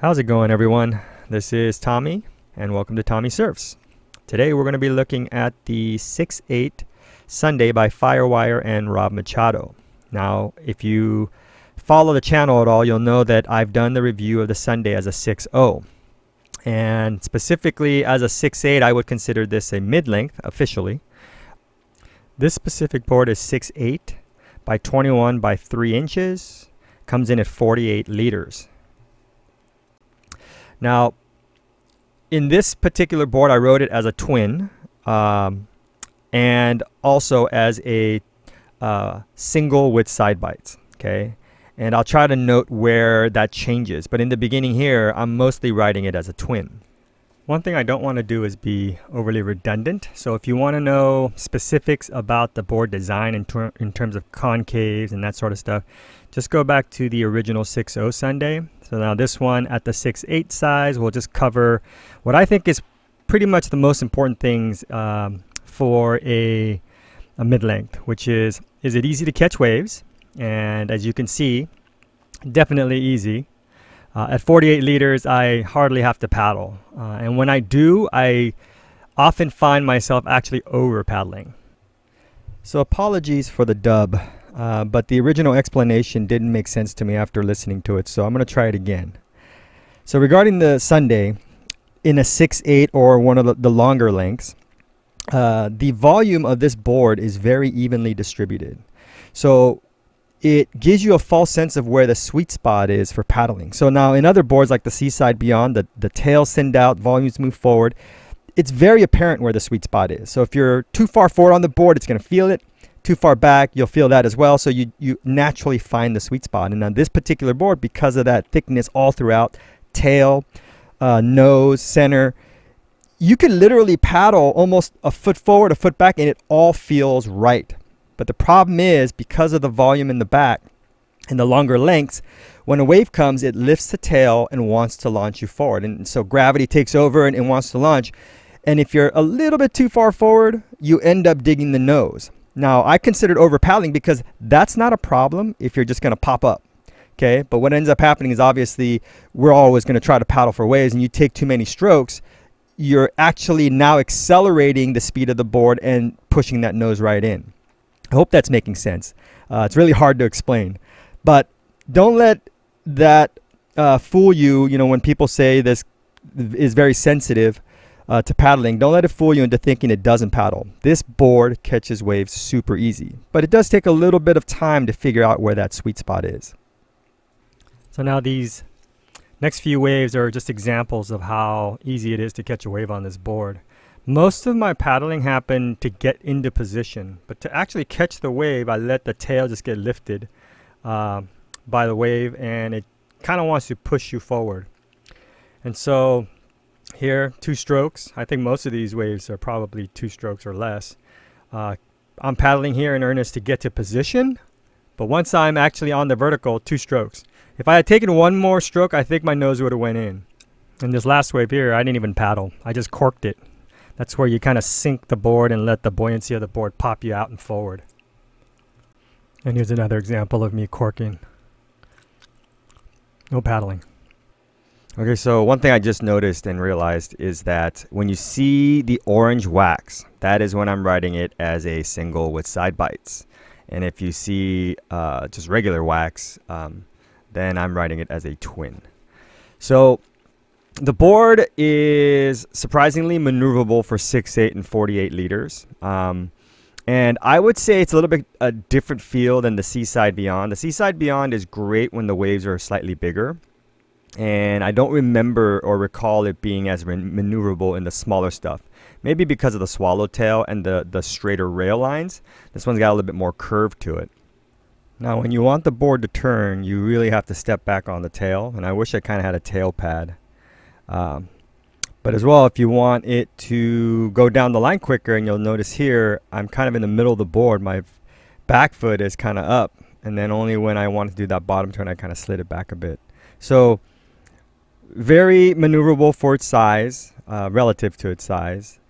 How's it going, everyone? This is Tommy, and welcome to Tommy Surfs. Today we're going to be looking at the 6/8 Sunday by Firewire and Rob Machado. Now, if you follow the channel at all, you'll know that I've done the review of the Sunday as a 6/0. And specifically as a 6/8, I would consider this a mid-length officially. This specific board is 6/8 by 21 by 3 inches. Comes in at 48 liters. Now, in this particular board, I wrote it as a twin and also as a single with side bites. Okay, and I'll try to note where that changes. But in the beginning here, I'm mostly writing it as a twin. One thing I don't want to do is be overly redundant. So if you want to know specifics about the board design in terms of concaves and that sort of stuff, just go back to the original 6/0 Sunday. So now this one at the 6/8 size will just cover what I think is pretty much the most important things for a mid-length, which is it easy to catch waves? And as you can see, definitely easy. At 48 liters, I hardly have to paddle. And when I do, I often find myself actually over paddling. So apologies for the dub, but the original explanation didn't make sense to me after listening to it, so I'm going to try it again. So regarding the Sunday, in a 6/8 or one of the longer lengths, the volume of this board is very evenly distributed. So it gives you a false sense of where the sweet spot is for paddling. So now in other boards like the Seaside Beyond, the tails send out, volumes move forward. It's very apparent where the sweet spot is. So if you're too far forward on the board, it's going to feel it. Too far back, you'll feel that as well. So you naturally find the sweet spot. And on this particular board, because of that thickness all throughout, tail, nose, center, you can literally paddle almost a foot forward, a foot back, and it all feels right. But the problem is, because of the volume in the back and the longer lengths, when a wave comes, it lifts the tail and wants to launch you forward. And so gravity takes over and wants to launch. And if you're a little bit too far forward, you end up digging the nose. Now, I considered over paddling because that's not a problem if you're just going to pop up. Okay, but what ends up happening is obviously we're always going to try to paddle for waves, and you take too many strokes, you're actually now accelerating the speed of the board and pushing that nose right in. I hope that's making sense. It's really hard to explain, but don't let that fool you. You know, when people say this is very sensitive to paddling, don't let it fool you into thinking it doesn't paddle. This board catches waves super easy, but it does take a little bit of time to figure out where that sweet spot is. So now these next few waves are just examples of how easy it is to catch a wave on this board. Most of my paddling happened to get into position, but to actually catch the wave, I let the tail just get lifted by the wave, and it kind of wants to push you forward. And so here, 2 strokes. I think most of these waves are probably 2 strokes or less. I'm paddling here in earnest to get to position, but once I'm actually on the vertical, 2 strokes. If I had taken one more stroke, I think my nose would have went in. And this last wave here, I didn't even paddle. I just corked it. That's where you kind of sink the board and let the buoyancy of the board pop you out and forward. And here's another example of me corking. No paddling. Okay, so one thing I just noticed and realized is that when you see the orange wax, that is when I'm writing it as a single with side bites. And if you see just regular wax, then I'm writing it as a twin. So the board is surprisingly maneuverable for 6/8 and 48 liters. And I would say it's a little bit a different feel than the Seaside Beyond. The Seaside Beyond is great when the waves are slightly bigger. And I don't remember or recall it being as maneuverable in the smaller stuff. Maybe because of the swallowtail and the straighter rail lines. This one's got a little bit more curve to it. Now, when you want the board to turn, you really have to step back on the tail. And I wish I kind of had a tail pad. But as well, if you want it to go down the line quicker, and you'll notice here, I'm kind of in the middle of the board. My back foot is kind of up. And then only when I want to do that bottom turn, I kind of slid it back a bit. So very maneuverable for its size, relative to its size.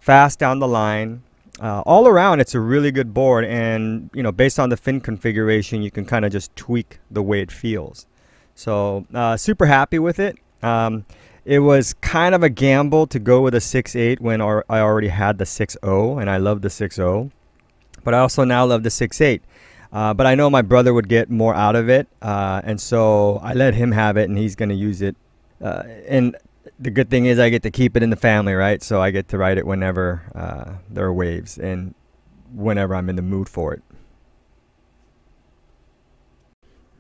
Fast down the line. All around, it's a really good board. And, you know, based on the fin configuration, you can kind of just tweak the way it feels. So super happy with it. It was kind of a gamble to go with a 6.8 when I already had the 6.0, and I love the 6.0. But I also now love the 6.8. But I know my brother would get more out of it, and so I let him have it, and he's going to use it. And the good thing is I get to keep it in the family, right? So I get to ride it whenever there are waves and whenever I'm in the mood for it.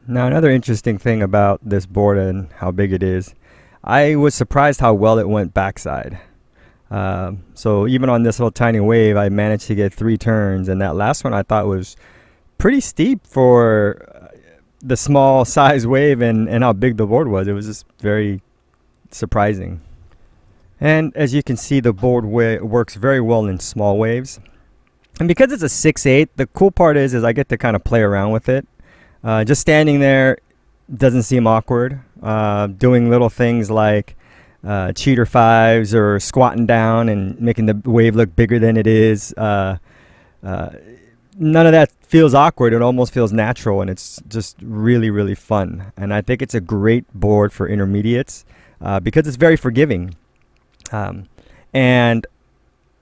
Now, another interesting thing about this board and how big it is, I was surprised how well it went backside. So even on this little tiny wave, I managed to get 3 turns, and that last one I thought was pretty steep for the small size wave and how big the board was. It was just very surprising. And as you can see, the board works very well in small waves. And because it's a 6.8, the cool part is I get to kind of play around with it. Just standing there doesn't seem awkward. Doing little things like cheater fives or squatting down and making the wave look bigger than it is. None of that feels awkward. It almost feels natural, and it's just really, really fun. And I think it's a great board for intermediates because it's very forgiving. And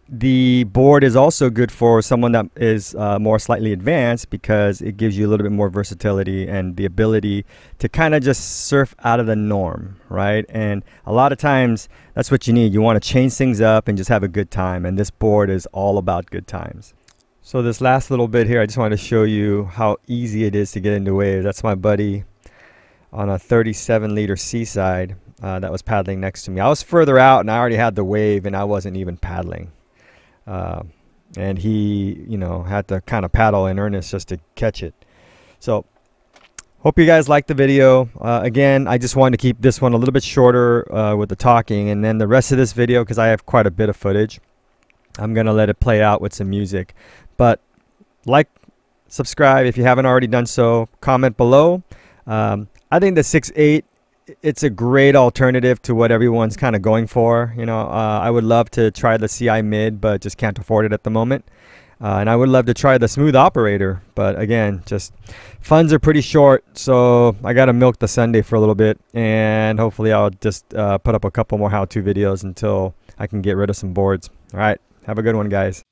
the board is also good for someone that is more slightly advanced because it gives you a little bit more versatility and the ability to kind of just surf out of the norm, right? And a lot of times that's what you need. You want to change things up and just have a good time, and this board is all about good times. So this last little bit here, I just wanted to show you how easy it is to get into waves. That's my buddy on a 37-liter Seaside that was paddling next to me. I was further out and I already had the wave and I wasn't even paddling. And he, you know, had to kind of paddle in earnest just to catch it. So hope you guys liked the video. Again, I just wanted to keep this one a little bit shorter with the talking, and then the rest of this video, because I have quite a bit of footage, I'm going to let it play out with some music. But like, subscribe if you haven't already done so, comment below. I think the 6.8, it's a great alternative to what everyone's kind of going for. You know, I would love to try the CI mid, but just can't afford it at the moment. And I would love to try the smooth operator, but again, just funds are pretty short, so I got to milk the Sunday for a little bit, and hopefully I'll just put up a couple more how-to videos until I can get rid of some boards. All right, have a good one, guys.